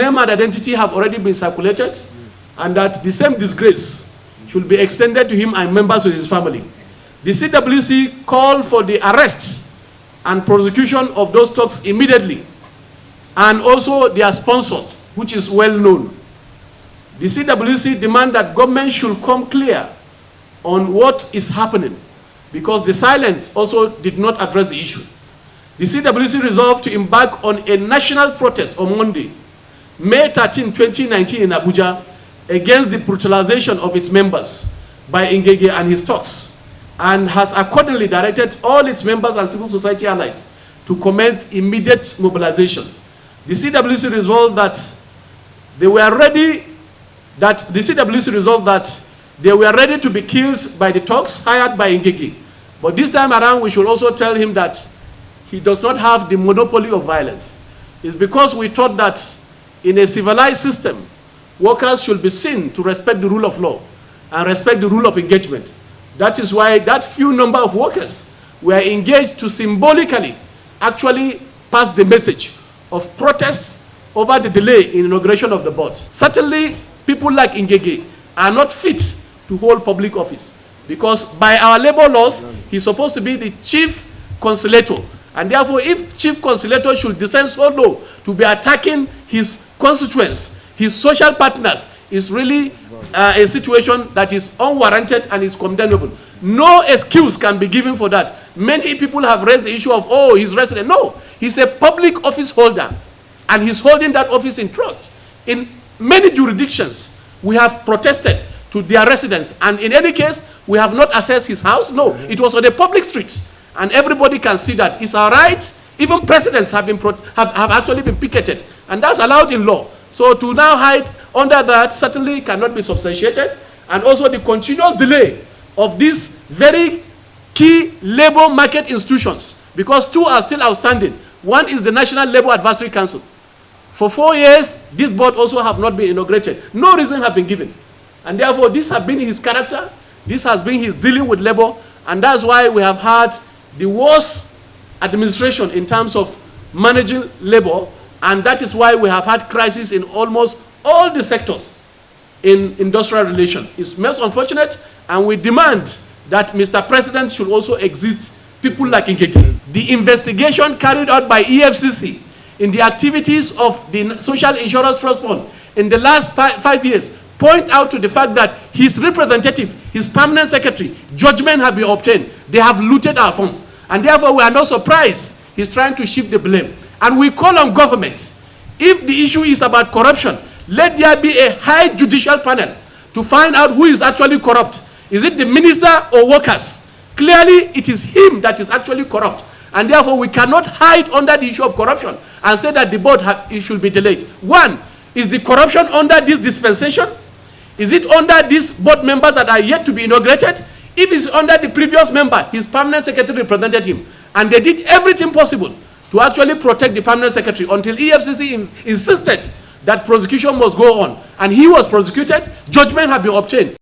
name and identity have already been circulated, and that the same disgrace should be extended to him and members of his family. The CWC called for the arrest and prosecution of those thugs immediately, and also their sponsor, which is well known. The CWC demand that government should come clear on what is happening, because the silence also did not address the issue. The CWC resolved to embark on a national protest on Monday, May 13, 2019 in Abuja, against the brutalization of its members by Ngege and his thugs, and has accordingly directed all its members and civil society allies to commence immediate mobilization. The CWC resolved that they were ready to be killed by the thugs hired by Ngege. But this time around, we should also tell him that he does not have the monopoly of violence. It's because we thought that in a civilized system, workers should be seen to respect the rule of law and respect the rule of engagement. That is why that few number of workers were engaged to symbolically actually pass the message of protest over the delay in inauguration of the board. Certainly, people like Ngege are not fit to hold public office, because by our labor laws, he's supposed to be the chief conciliator. And therefore, if chief conciliator should descend so low to be attacking his constituents, his social partners, is really a situation that is unwarranted and is condemnable. No excuse can be given for that. Many people have raised the issue of, oh, he's resident. No, he's a public office holder, and he's holding that office in trust. In many jurisdictions, we have protested to their residents, and in any case, we have not accessed his house. No, it was on a public street, and everybody can see that. It's our right. Even presidents have actually been picketed, and that's allowed in law. So to now hide under that certainly cannot be substantiated, and also the continuous delay of these very key labor market institutions, because two are still outstanding. One is the National Labor Advisory Council. For 4 years, this board also have not been inaugurated. No reason have been given. And therefore, this has been his character, this has been his dealing with labor, and that's why we have had the worst administration in terms of managing labor, and that is why we have had crisis in almost all the sectors in industrial relation. It's most unfortunate, and we demand that Mr. President should also exit people like Ngege. The investigation carried out by EFCC in the activities of the Social Insurance Trust Fund in the last 5 years point out to the fact that his representative, his permanent secretary, judgment have been obtained. They have looted our funds. And therefore, we are not surprised he's trying to shift the blame. And we call on government, if the issue is about corruption, let there be a high judicial panel to find out who is actually corrupt. Is it the minister or workers? Clearly, it is him that is actually corrupt. And therefore, we cannot hide under the issue of corruption and say that the board it should be delayed. One, is the corruption under this dispensation? Is it under these board members that are yet to be inaugurated? If it's under the previous member, his permanent secretary represented him. And they did everything possible to actually protect the permanent secretary until EFCC insisted that prosecution must go on. And he was prosecuted, judgment had been obtained.